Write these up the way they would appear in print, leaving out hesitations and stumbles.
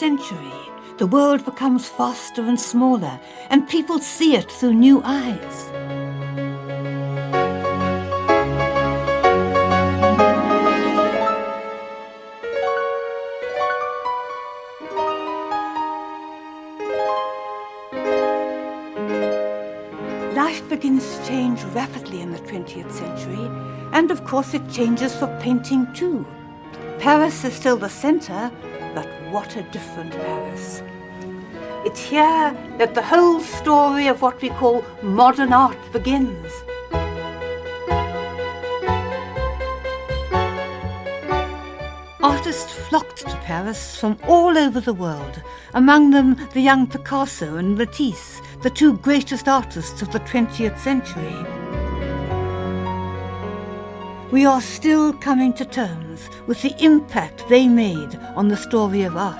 century, the world becomes faster and smaller, and people see it through new eyes. Life begins to change rapidly in the 20th century, and of course it changes for painting too. Paris is still the centre, but what a different Paris. It's here that the whole story of what we call modern art begins. Artists flocked to Paris from all over the world, among them the young Picasso and Matisse, the two greatest artists of the 20th century. We are still coming to terms with the impact they made on the story of art.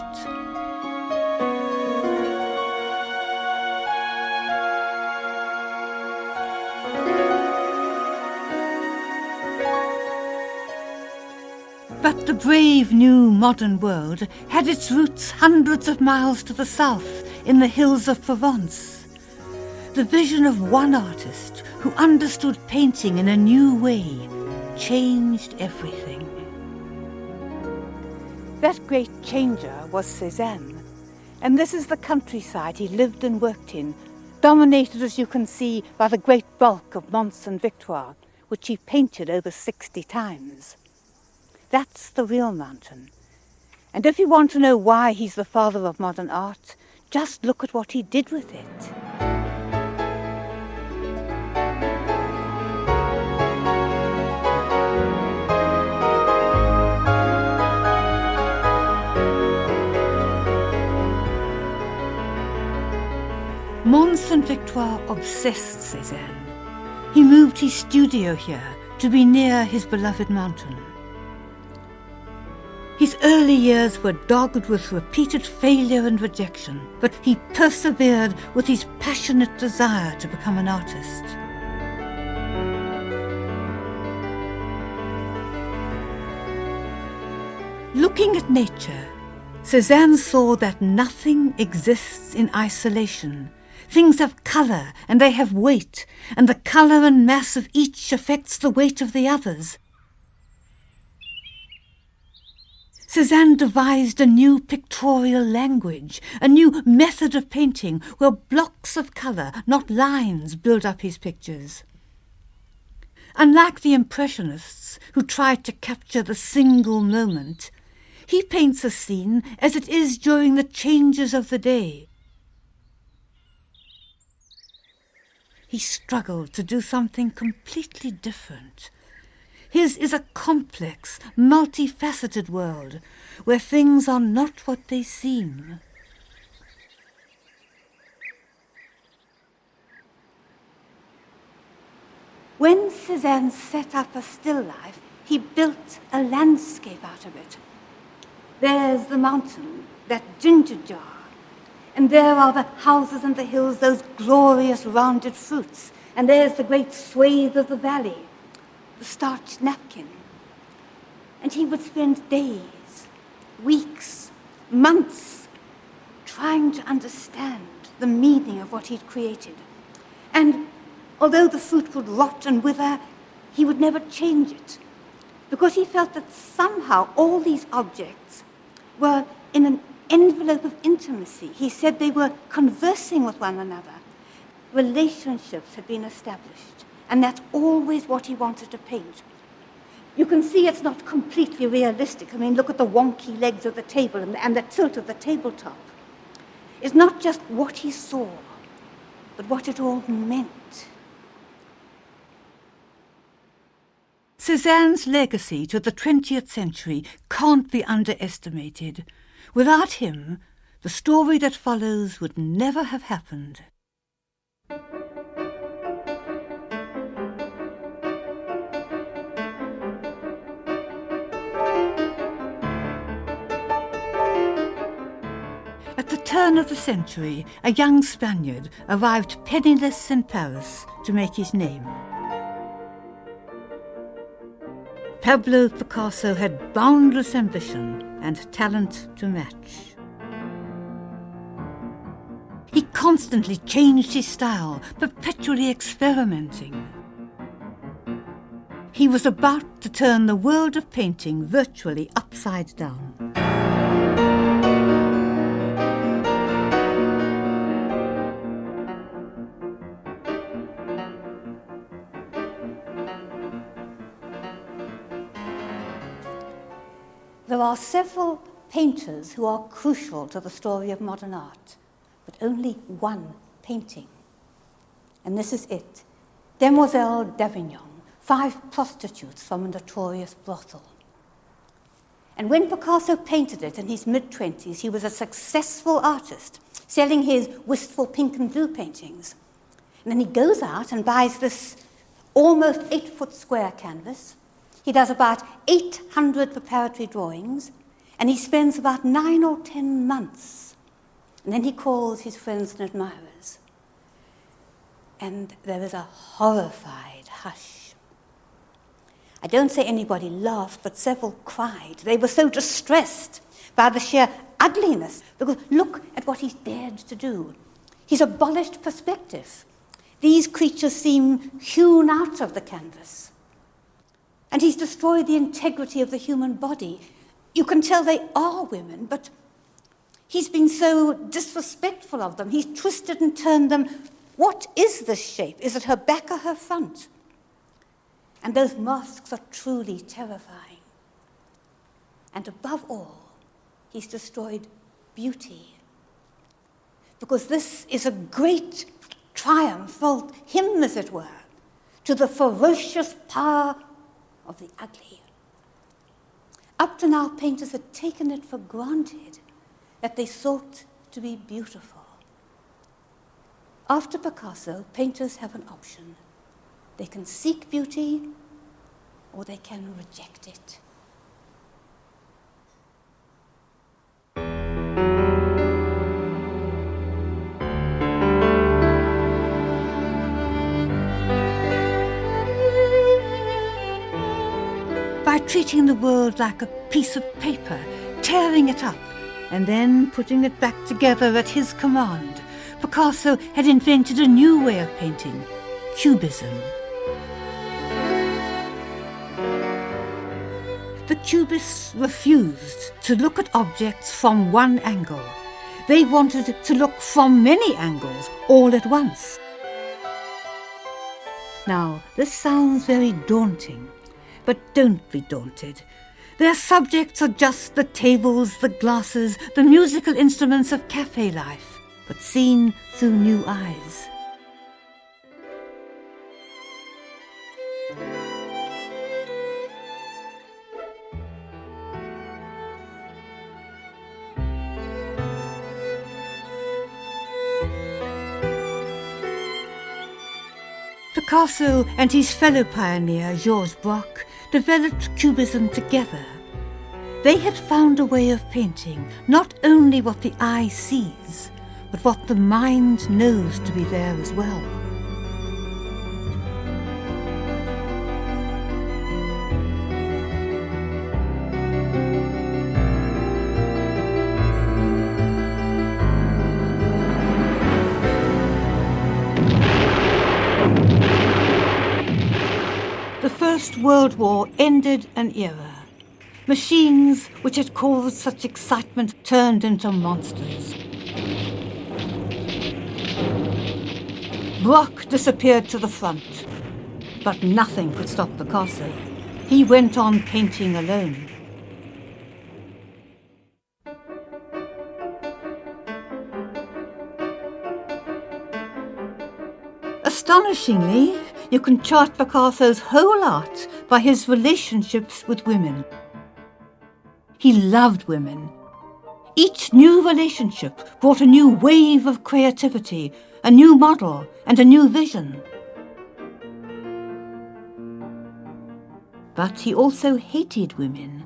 But the brave new modern world had its roots hundreds of miles to the south in the hills of Provence. The vision of one artist who understood painting in a new way changed everything. That great changer was Cézanne, and this is the countryside he lived and worked in, dominated, as you can see, by the great bulk of Mont Saint-Victoire, which he painted over 60 times. That's the real mountain. And if you want to know why he's the father of modern art, just look at what he did with it. Mont Saint-Victoire obsessed Cézanne. He moved his studio here to be near his beloved mountain. His early years were dogged with repeated failure and rejection, but he persevered with his passionate desire to become an artist. Looking at nature, Cézanne saw that nothing exists in isolation. Things have colour and they have weight, and the colour and mass of each affects the weight of the others. Cézanne devised a new pictorial language, a new method of painting where blocks of colour, not lines, build up his pictures. Unlike the Impressionists, who tried to capture the single moment, he paints a scene as it is during the changes of the day. He struggled to do something completely different. His is a complex, multifaceted world where things are not what they seem. When Cézanne set up a still life, he built a landscape out of it. There's the mountain, that ginger jar, and there are the houses and the hills, those glorious rounded fruits, and there's the great swathe of the valley, the starched napkin. And he would spend days, weeks, months trying to understand the meaning of what he'd created. And although the fruit would rot and wither, he would never change it, because he felt that somehow all these objects were in an envelope of intimacy. He said they were conversing with one another. Relationships had been established, and that's always what he wanted to paint. You can see it's not completely realistic. I mean, look at the wonky legs of the table and the tilt of the tabletop. It's not just what he saw, but what it all meant. Cézanne's legacy to the 20th century can't be underestimated. Without him, the story that follows would never have happened. At the turn of the century, a young Spaniard arrived penniless in Paris to make his name. Pablo Picasso had boundless ambition and talent to match. constantly changed his style, perpetually experimenting. He was about to turn the world of painting virtually upside down. There are several painters who are crucial to the story of modern art, but only one painting. And this is it. Demoiselle d'Avignon, 5 prostitutes from a notorious brothel. And when Picasso painted it in his mid-20s, he was a successful artist, selling his wistful pink and blue paintings. And then he goes out and buys this almost 8-foot square canvas. He does about 800 preparatory drawings, and he spends about 9 or 10 months. And then he calls his friends and admirers. And there is a horrified hush. I don't say anybody laughed, but several cried. They were so distressed by the sheer ugliness, because look at what he's dared to do. He's abolished perspective. These creatures seem hewn out of the canvas. And he's destroyed the integrity of the human body. You can tell they are women, but he's been so disrespectful of them. He's twisted and turned them. What is this shape? Is it her back or her front? And those masks are truly terrifying. And above all, he's destroyed beauty. Because this is a great triumph for him, as it were, to the ferocious power of the ugly. Up to now, painters had taken it for granted that they sought to be beautiful. After Picasso, painters have an option. They can seek beauty, or they can reject it. By treating the world like a piece of paper, tearing it up, and then putting it back together at his command, Picasso had invented a new way of painting, Cubism. The Cubists refused to look at objects from one angle. They wanted to look from many angles, all at once. Now, this sounds very daunting, but don't be daunted. Their subjects are just the tables, the glasses, the musical instruments of cafe life, but seen through new eyes. Picasso and his fellow pioneer, Georges Braque, developed Cubism together. They had found a way of painting not only what the eye sees, but what the mind knows to be there as well. The First World War ended an era. Machines which had caused such excitement turned into monsters. Braque disappeared to the front, but nothing could stop Picasso. He went on painting alone. Astonishingly, you can chart Picasso's whole art by his relationships with women. He loved women. Each new relationship brought a new wave of creativity, a new model, and a new vision. But he also hated women.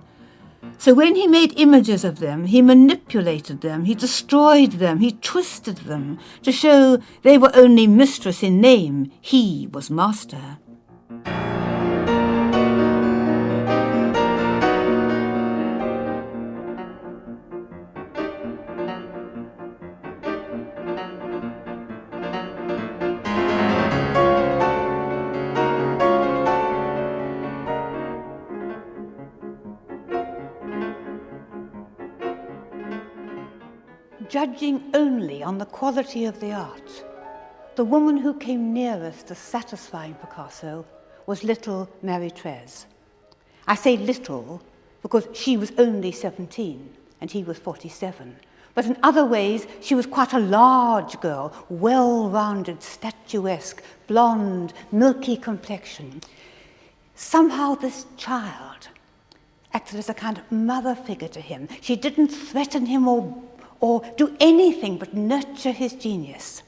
So when he made images of them, he manipulated them, he destroyed them, he twisted them to show they were only mistress in name, he was master. judging only on the quality of the art, the woman who came nearest to satisfying Picasso was little Marie-Thérèse. I say little because she was only 17 and he was 47. But in other ways, she was quite a large girl, well-rounded, statuesque, blonde, milky complexion. Somehow this child acted as a kind of mother figure to him. She didn't threaten him or do anything but nurture his genius.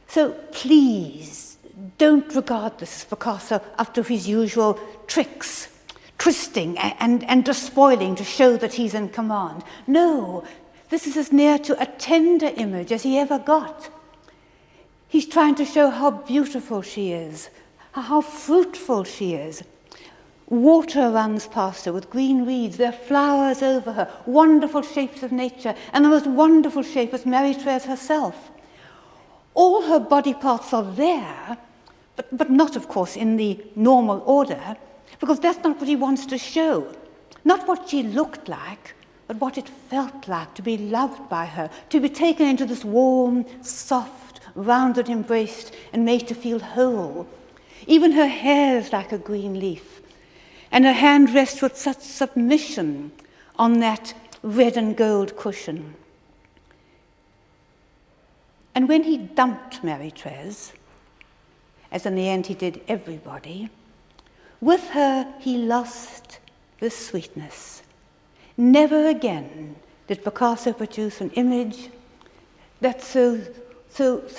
So please, don't regard this as Picasso up to his usual tricks, twisting and despoiling to show that he's in command. No, this is as near to a tender image as he ever got. He's trying to show how beautiful she is, how fruitful she is. Water runs past her with green reeds, there are flowers over her, wonderful shapes of nature, and the most wonderful shape is Marie-Thérèse herself. All her body parts are there, but not, of course, in the normal order, because that's not what he wants to show. Not what she looked like, but what it felt like to be loved by her, to be taken into this warm, soft, rounded embrace and made to feel whole. Even her hair is like a green leaf, and her hand rests with such submission on that red and gold cushion. And when he dumped Marie-Thérèse, as in the end he did everybody, with her he lost the sweetness. Never again did Picasso produce an image that's so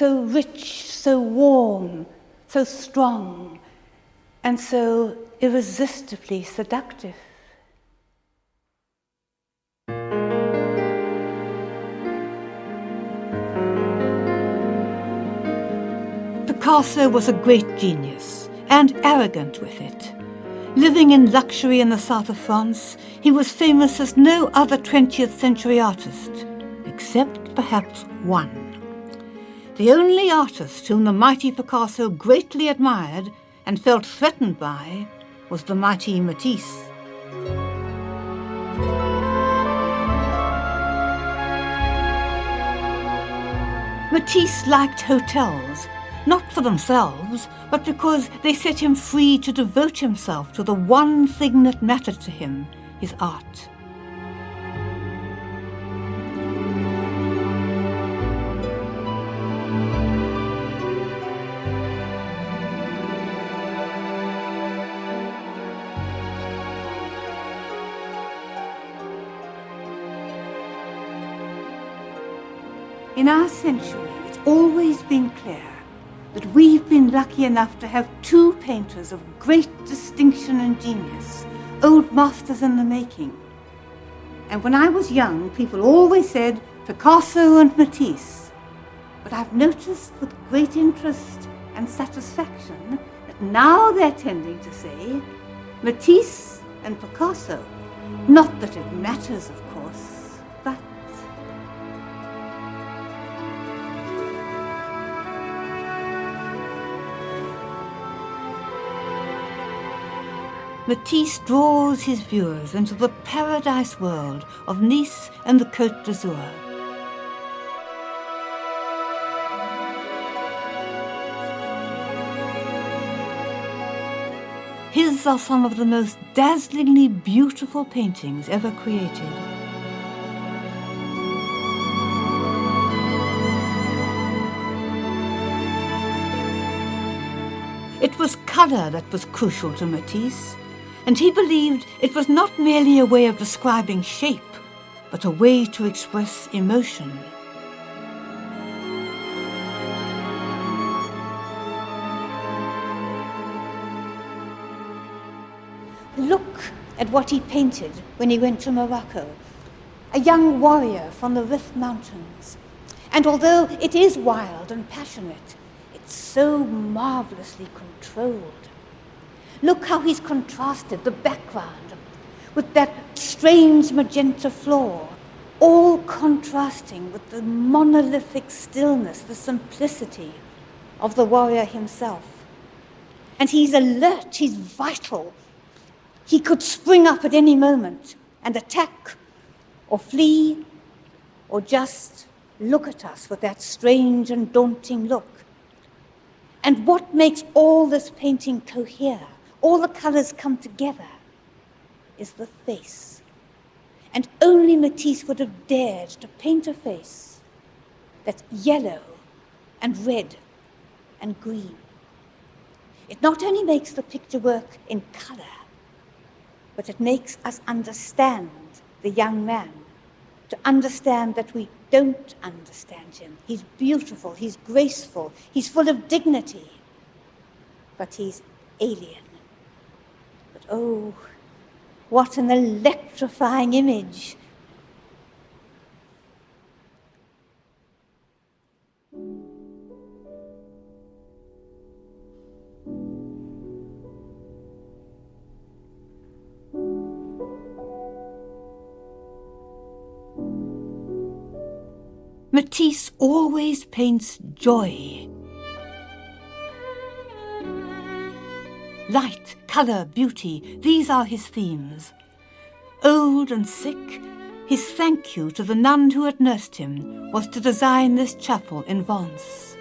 rich, so warm, so strong, and so irresistibly seductive. Picasso was a great genius, and arrogant with it. Living in luxury in the south of France, he was famous as no other 20th century artist, except perhaps one. The only artist whom the mighty Picasso greatly admired and felt threatened by was the mighty Matisse. Matisse liked hotels, not for themselves, but because they set him free to devote himself to the one thing that mattered to him, his art. In our century, it's always been clear that we've been lucky enough to have two painters of great distinction and genius, old masters in the making. And when I was young, people always said Picasso and Matisse. But I've noticed with great interest and satisfaction that now they're tending to say Matisse and Picasso. Not that it matters, of course, but... Matisse draws his viewers into the paradise world of Nice and the Côte d'Azur. His are some of the most dazzlingly beautiful paintings ever created. It was colour that was crucial to Matisse, and he believed it was not merely a way of describing shape, but a way to express emotion. Look at what he painted when he went to Morocco, a young warrior from the Rif Mountains. And although it is wild and passionate, it's so marvelously controlled. Look how he's contrasted the background with that strange magenta floor, all contrasting with the monolithic stillness, the simplicity of the warrior himself. And he's alert, he's vital. He could spring up at any moment and attack or flee or just look at us with that strange and daunting look. And what makes all this painting cohere, all the colours come together, is the face. And only Matisse would have dared to paint a face that's yellow and red and green. It not only makes the picture work in colour, but it makes us understand the young man, to understand that we don't understand him. He's beautiful, he's graceful, he's full of dignity, but he's alien. But oh, what an electrifying image. Matisse always paints joy. Light, colour, beauty, these are his themes. Old and sick, his thank you to the nun who had nursed him was to design this chapel in Vence.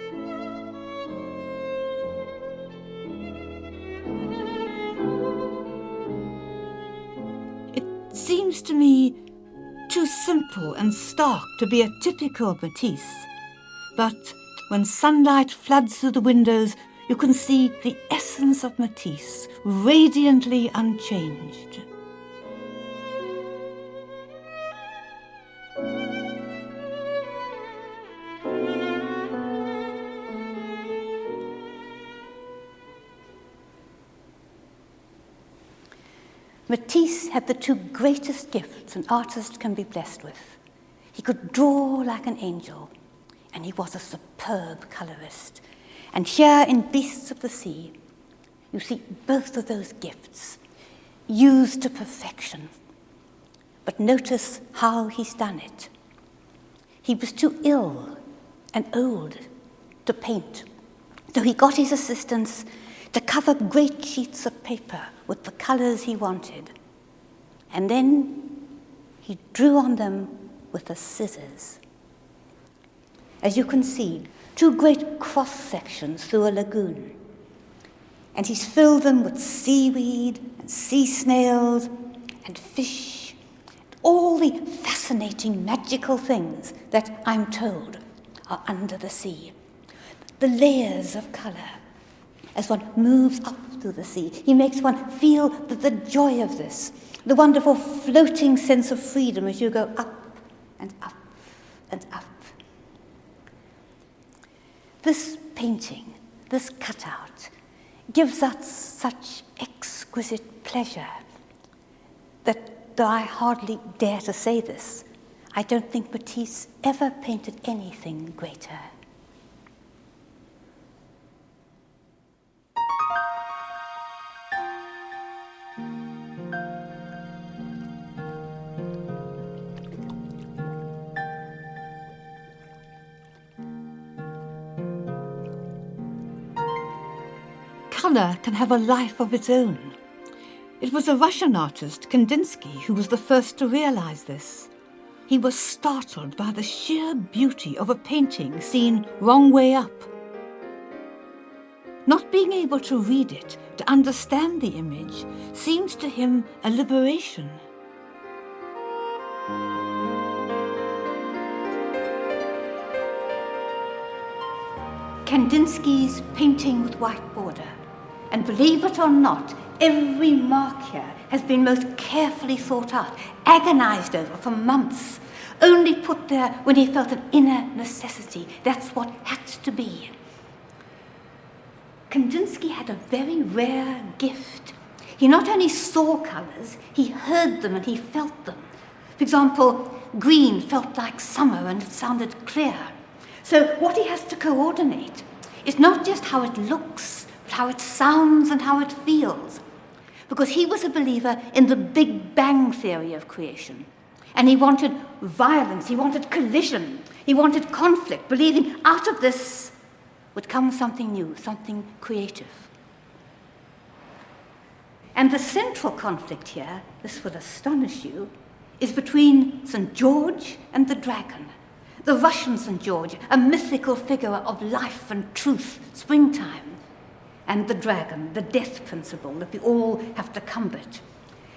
It seems to me too simple and stark to be a typical Matisse, but when sunlight floods through the windows, you can see the essence of Matisse, radiantly unchanged. Matisse had the two greatest gifts an artist can be blessed with. He could draw like an angel, and he was a superb colourist. And here in Beasts of the Sea, you see both of those gifts used to perfection. But notice how he's done it. He was too ill and old to paint, so he got his assistants to cover great sheets of paper with the colours he wanted. And then he drew on them with the scissors. As you can see, two great cross-sections through a lagoon. And he's filled them with seaweed and sea snails and fish, all the fascinating, magical things that I'm told are under the sea. The layers of colour. As one moves up through the sea, he makes one feel the joy of this, the wonderful floating sense of freedom as you go up and up and up. This painting, this cutout, gives us such exquisite pleasure that, though I hardly dare to say this, I don't think Matisse ever painted anything greater. Colour can have a life of its own. It was a Russian artist, Kandinsky, who was the first to realise this. He was startled by the sheer beauty of a painting seen wrong way up. Not being able to read it, to understand the image, seems to him a liberation. Kandinsky's painting with white border. And believe it or not, every mark here has been most carefully thought out, agonized over for months, only put there when he felt an inner necessity. That's what had to be. Kandinsky had a very rare gift. He not only saw colours, he heard them and he felt them. For example, green felt like summer and it sounded clear. So what he has to coordinate is not just how it looks, but how it sounds and how it feels. Because he was a believer in the Big Bang theory of creation. And he wanted violence, he wanted collision, he wanted conflict, believing out of this would come something new, something creative. And the central conflict here, this will astonish you, is between St. George and the dragon. the Russian St. George, a mythical figure of life and truth, springtime, and the dragon, the death principle that we all have to combat.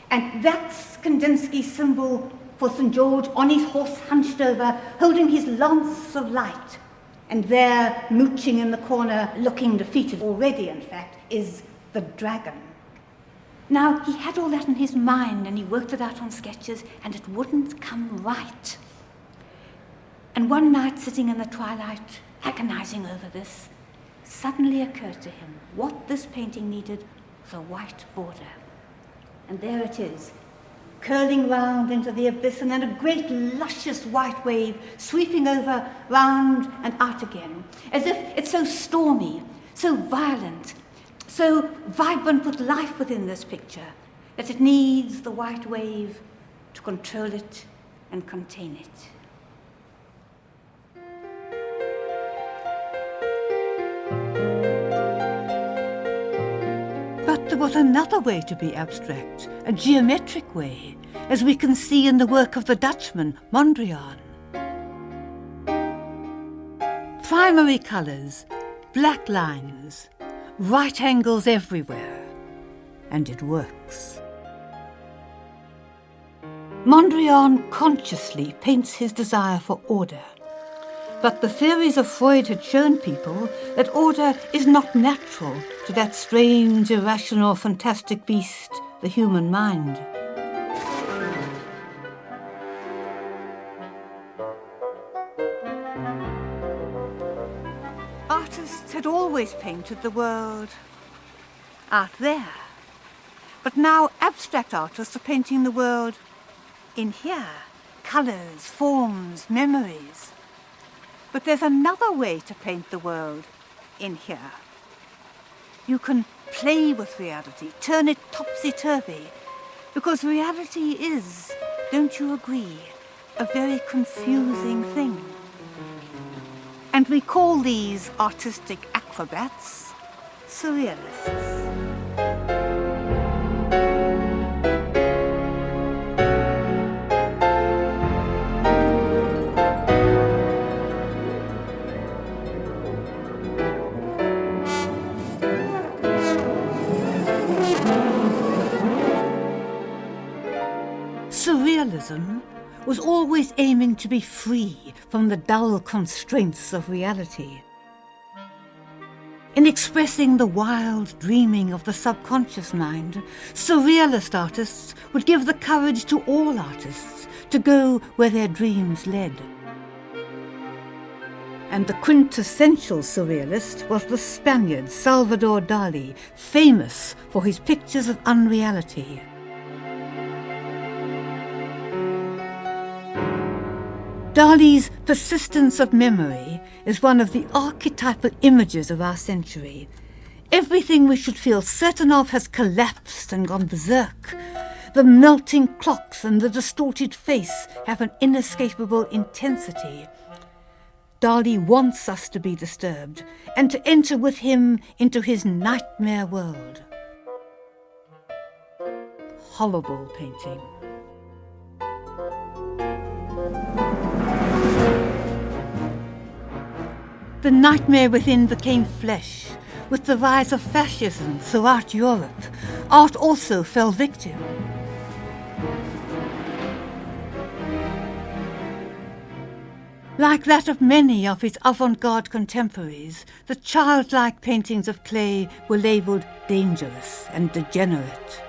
And that's Kandinsky's symbol for St. George on his horse hunched over, holding his lance of light. And there, mooching in the corner, looking defeated already, in fact, is the dragon. Now, he had all that in his mind, and he worked it out on sketches, and it wouldn't come right. And one night, sitting in the twilight, agonizing over this, suddenly occurred to him what this painting needed was a white border. And there it is, curling round into the abyss, and then a great luscious white wave sweeping over, round and out again, as if it's so stormy, so violent, so vibrant with life within this picture, that it needs the white wave to control it and contain it. But there was another way to be abstract, a geometric way, as we can see in the work of the Dutchman, Mondrian. Primary colours, black lines, right angles everywhere, and it works. Mondrian consciously paints his desire for order. But the theories of Freud had shown people that order is not natural to that strange, irrational, fantastic beast, the human mind. Artists had always painted the world out there. But now abstract artists are painting the world in here. Colours, forms, memories. But there's another way to paint the world in here. You can play with reality, turn it topsy-turvy, because reality is, don't you agree, a very confusing thing. And we call these artistic acrobats surrealists. Surrealism was always aiming to be free from the dull constraints of reality. In expressing the wild dreaming of the subconscious mind, surrealist artists would give the courage to all artists to go where their dreams led. And the quintessential surrealist was the Spaniard Salvador Dali, famous for his pictures of unreality. Dali's persistence of memory is one of the archetypal images of our century. Everything we should feel certain of has collapsed and gone berserk. The melting clocks and the distorted face have an inescapable intensity. Dali wants us to be disturbed and to enter with him into his nightmare world. Horrible painting. The nightmare within became flesh. With the rise of fascism throughout Europe, art also fell victim. Like that of many of his avant-garde contemporaries, the childlike paintings of Klee were labelled dangerous and degenerate.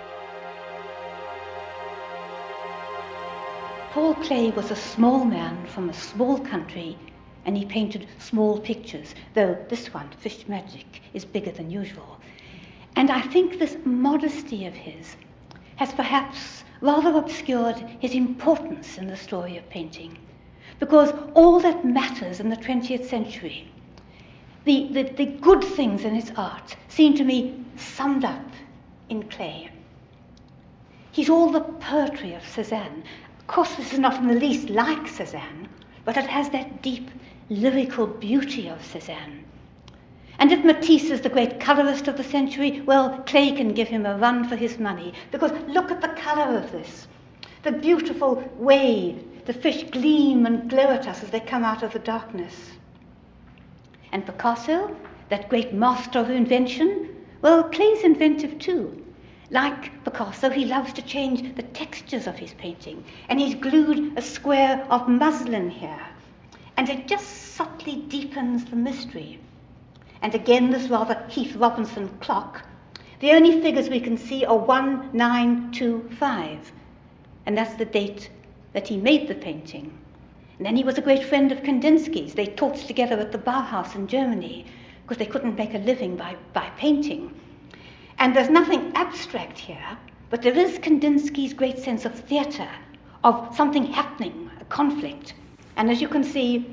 Paul Klee was a small man from a small country, and he painted small pictures, though this one, Fish Magic, is bigger than usual. And I think this modesty of his has perhaps rather obscured his importance in the story of painting, because all that matters in the 20th century, the good things in his art, seem to me summed up in Klee. He's all the poetry of Cézanne. Of course, this is not in the least like Cézanne, but it has that deep lyrical beauty of Cézanne. And if Matisse is the great colourist of the century, well, Klee can give him a run for his money, because look at the colour of this. The beautiful way the fish gleam and glow at us as they come out of the darkness. And Picasso, that great master of invention, well, Klay's inventive too. Like Picasso, he loves to change the textures of his painting, and he's glued a square of muslin here, and it just subtly deepens the mystery. And again, this rather Heath Robinson clock, the only figures we can see are 1925, and that's the date that he made the painting. And then he was a great friend of Kandinsky's. They taught together at the Bauhaus in Germany because they couldn't make a living by painting. And there's nothing abstract here, but there is Kandinsky's great sense of theatre, of something happening, a conflict. And as you can see,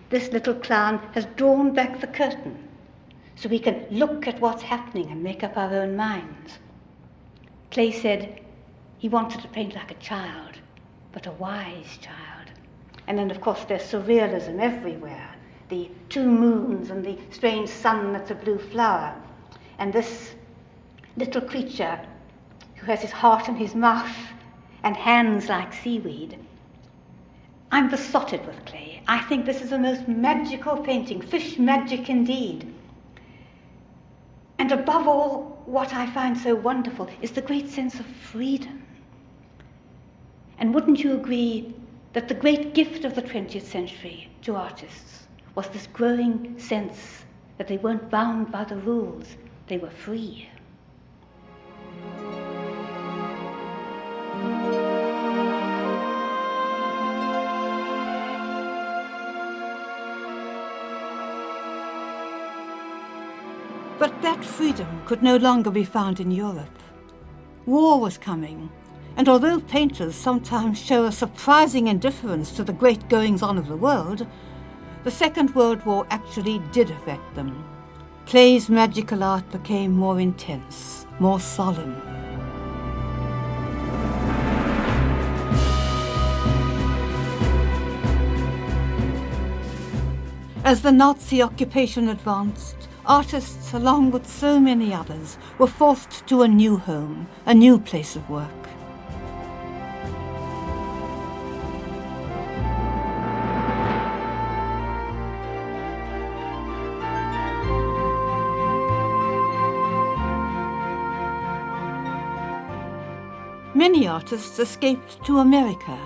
this little clown has drawn back the curtain so we can look at what's happening and make up our own minds. Klay said he wanted to paint like a child, but a wise child. And then, of course, there's surrealism everywhere. The two moons and the strange sun that's a blue flower. And this little creature who has his heart in his mouth and hands like seaweed. I'm besotted with Klay. I think this is the most magical painting, fish magic indeed. And above all, what I find so wonderful is the great sense of freedom. And wouldn't you agree that the great gift of the 20th century to artists was this growing sense that they weren't bound by the rules, they were free. But that freedom could no longer be found in Europe. War was coming, and although painters sometimes show a surprising indifference to the great goings-on of the world, the Second World War actually did affect them. Klay's magical art became more intense, more solemn. As the Nazi occupation advanced, artists, along with so many others, were forced to a new home, a new place of work. Many artists escaped to America,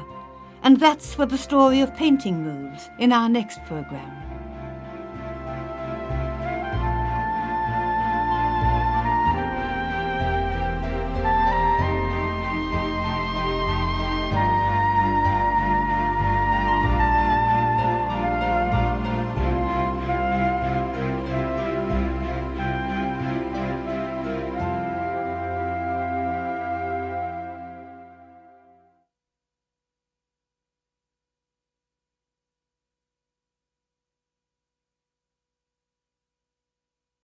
and that's where the story of painting moves in our next program.